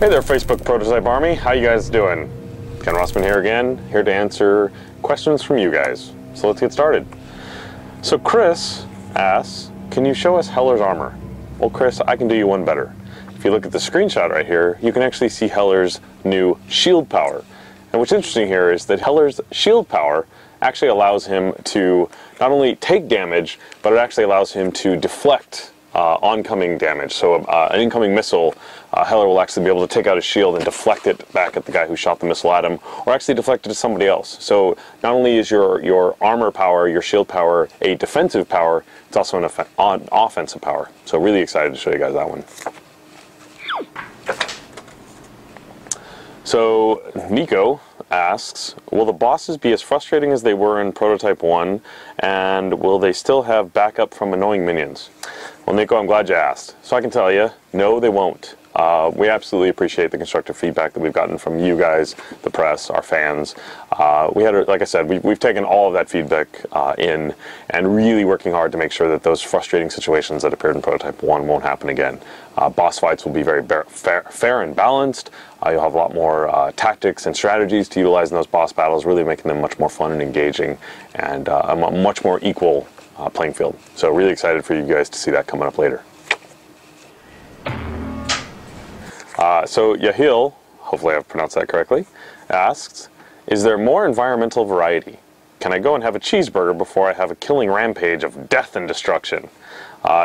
Hey there, Facebook Prototype Army. How you guys doing? Ken Rossman here again, here to answer questions from you guys. So let's get started. So Chris asks, can you show us Heller's armor? Well, Chris, I can do you one better. If you look at the screenshot right here, you can actually see Heller's new shield power. And what's interesting here is that Heller's shield power actually allows him to not only take damage, but it actually allows him to deflect oncoming damage. So an incoming missile, Heller will actually be able to take out his shield and deflect it back at the guy who shot the missile at him, or actually deflect it to somebody else. So not only is your armor power, your shield power, a defensive power, it's also an offensive power. So really excited to show you guys that one. So Nico asks, will the bosses be as frustrating as they were in Prototype 1, and will they still have backup from annoying minions? Well, Nico, I'm glad you asked. So I can tell you, no, they won't. We absolutely appreciate the constructive feedback that we've gotten from you guys, the press, our fans. Like I said, we've taken all of that feedback in and really working hard to make sure that those frustrating situations that appeared in Prototype 1 won't happen again. Boss fights will be very fair and balanced. You'll have a lot more tactics and strategies to utilize in those boss battles, really making them much more fun and engaging and a much more equal playing field. So really excited for you guys to see that coming up later. So Yahil, hopefully I've pronounced that correctly, asks, is there more environmental variety? Can I go and have a cheeseburger before I have a killing rampage of death and destruction?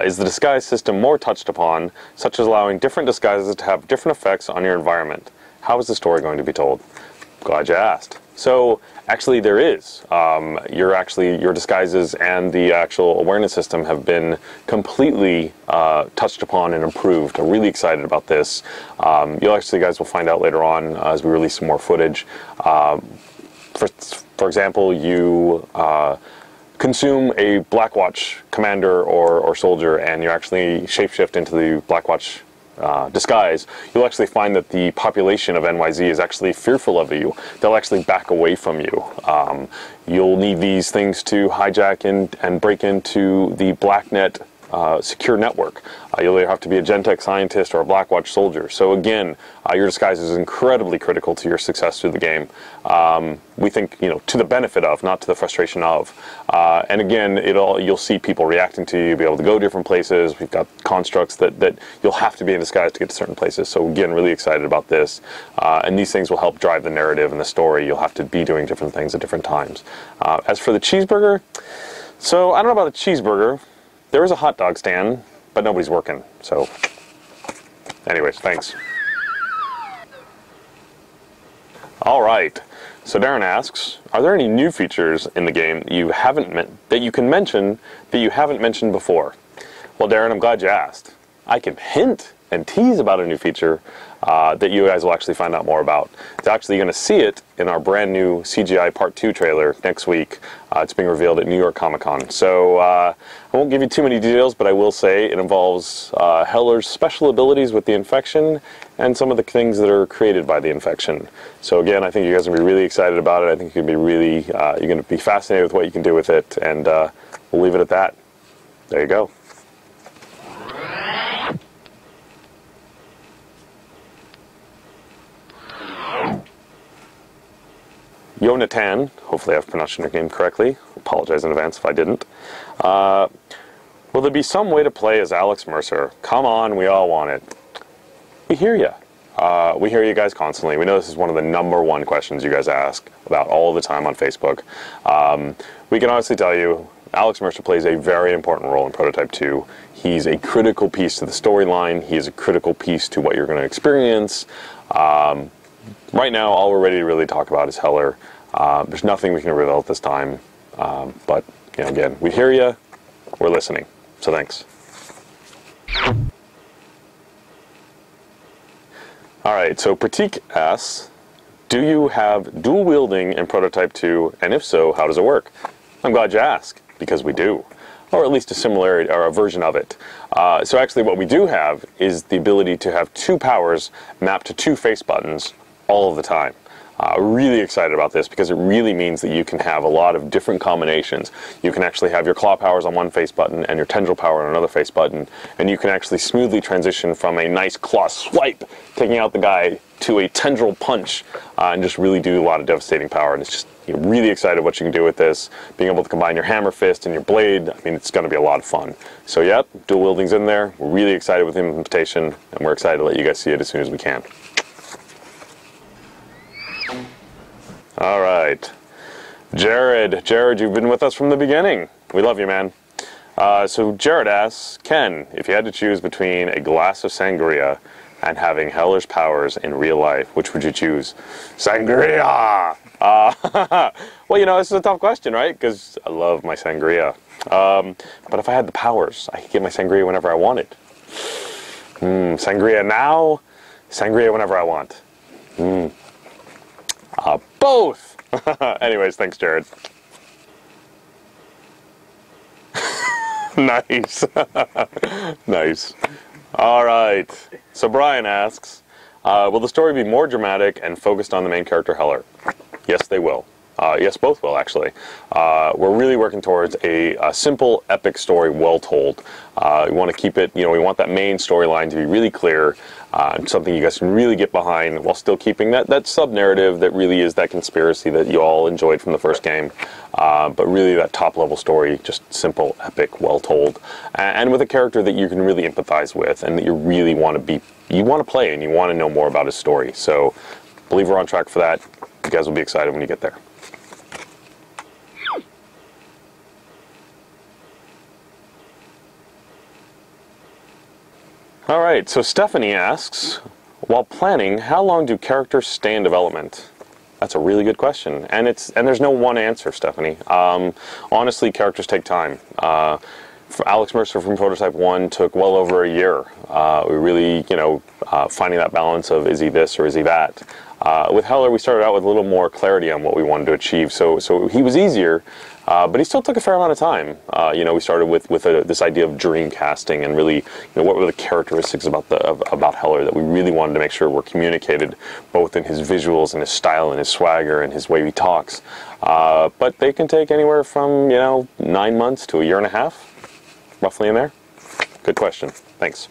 Is the disguise system more touched upon, such as allowing different disguises to have different effects on your environment? How is the story going to be told? Glad you asked. So actually there is. Your disguises and the actual awareness system have been completely touched upon and improved. I'm really excited about this. You guys will find out later on as we release some more footage. For example, you consume a Blackwatch commander or soldier and you actually shapeshift into the Blackwatch disguise, you'll actually find that the population of NYZ is actually fearful of you. They'll actually back away from you. You'll need these things to hijack and break into the BlackNet secure network. You'll either have to be a Gentek scientist or a Blackwatch soldier. So again, your disguise is incredibly critical to your success through the game. We think, to the benefit of, not to the frustration of. And again, you'll see people reacting to you, be able to go different places. We've got constructs that you'll have to be in disguise to get to certain places. So again, really excited about this. And these things will help drive the narrative and the story. You'll have to be doing different things at different times. As for the cheeseburger, so I don't know about a cheeseburger. There is a hot dog stand, but nobody's working. So anyways, thanks. All right. So Darren asks, are there any new features in the game that you can mention that you haven't mentioned before? Well, Darren, I'm glad you asked. I can hint and tease about a new feature that you guys will actually find out more about. It's actually going to see it in our brand new CGI Part 2 trailer next week. It's being revealed at New York Comic Con. So I won't give you too many details, but I will say it involves Heller's special abilities with the infection and some of the things that are created by the infection. So again, I think you guys are going to be really excited about it. I think you're going to be fascinated with what you can do with it, and we'll leave it at that. There you go. Yonatan, hopefully I've pronounced your name correctly. Apologize in advance if I didn't. Will there be some way to play as Alex Mercer? Come on, we all want it. We hear you. We hear you guys constantly. We know this is one of the #1 questions you guys ask about all the time on Facebook. We can honestly tell you, Alex Mercer plays a very important role in Prototype 2. He's a critical piece to the storyline. He is a critical piece to what you're going to experience. Right now, all we're ready to really talk about is Heller. There's nothing we can reveal at this time. But, again, we hear you. We're listening. So thanks. All right, so Pratik asks, do you have dual wielding in Prototype 2? And if so, how does it work? I'm glad you asked, because we do. Or at least a similarity, or a version of it. So actually what we do have is the ability to have 2 powers mapped to 2 face buttons all of the time. Really excited about this because it really means that you can have a lot of different combinations. You can actually have your claw powers on one face button and your tendril power on another face button, and you can actually smoothly transition from a nice claw swipe, taking out the guy, to a tendril punch, and just really do a lot of devastating power. And it's just, you're really excited what you can do with this. Being able to combine your hammer fist and your blade, I mean, it's going to be a lot of fun. So yep, dual wielding's in there. We're really excited with the implementation, and we're excited to let you guys see it as soon as we can. All right, Jared, you've been with us from the beginning. We love you, man. So Jared asks, Ken, if you had to choose between a glass of sangria and having Heller's powers in real life, which would you choose? Sangria! Well, you know, this is a tough question, right? Because I love my sangria. But if I had the powers, I could get my sangria whenever I wanted. Sangria now, sangria whenever I want. Both! Anyways, thanks, Jared. Nice. Nice. All right. So Brian asks, will the story be more dramatic and focused on the main character, Heller? Yes, they will. Yes, both will, actually. We're really working towards a simple, epic story, well told. We want to keep it, you know, we want that main storyline to be really clear, something you guys can really get behind, while still keeping that sub-narrative that really is that conspiracy that you all enjoyed from the first game. But really that top-level story, just simple, epic, well told, and with a character that you can really empathize with, and that you really want to play, and you want to know more about his story. So, I believe we're on track for that. You guys will be excited when you get there. All right, so Stephanie asks, while planning, how long do characters stay in development? That's a really good question, and there's no one answer, Stephanie. Honestly, characters take time. Alex Mercer from Prototype 1 took well over a year. We really, you know, finding that balance of is he this or is he that. With Heller, we started out with a little more clarity on what we wanted to achieve, so he was easier. But he still took a fair amount of time. You know, we started with this idea of dream casting, and really, you know, what were the characteristics about Heller that we really wanted to make sure were communicated, both in his visuals and his style and his swagger and his way he talks. But they can take anywhere from, you know, 9 months to a year and a half, roughly in there. Good question. Thanks.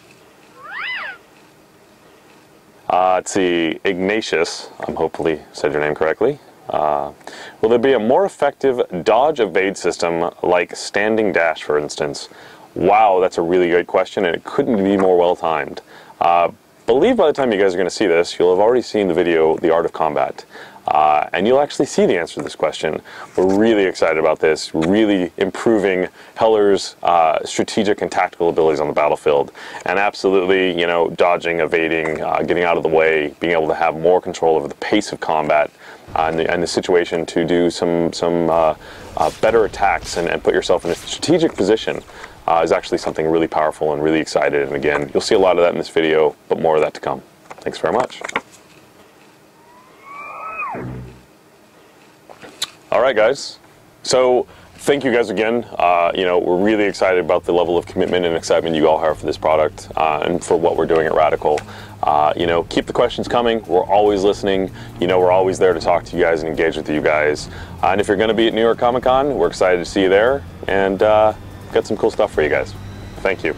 Let's see, Ignatius, hopefully said your name correctly. Will there be a more effective dodge evade system like standing dash, for instance? Wow, that's a really good question, and it couldn't be more well timed. Believe by the time you guys are going to see this, you'll have already seen the video, The Art of Combat. And you'll actually see the answer to this question. We're really excited about this, really improving Heller's strategic and tactical abilities on the battlefield. And absolutely, you know, dodging, evading, getting out of the way, being able to have more control over the pace of combat and the situation to do some better attacks and put yourself in a strategic position is actually something really powerful and really excited. And again, you'll see a lot of that in this video, but more of that to come. Thanks very much. All right, guys. So thank you guys again. You know, we're really excited about the level of commitment and excitement you all have for this product and for what we're doing at Radical. You know, keep the questions coming. We're always listening. You know, we're always there to talk to you guys and engage with you guys. And if you're going to be at New York Comic Con, we're excited to see you there. And got some cool stuff for you guys. Thank you.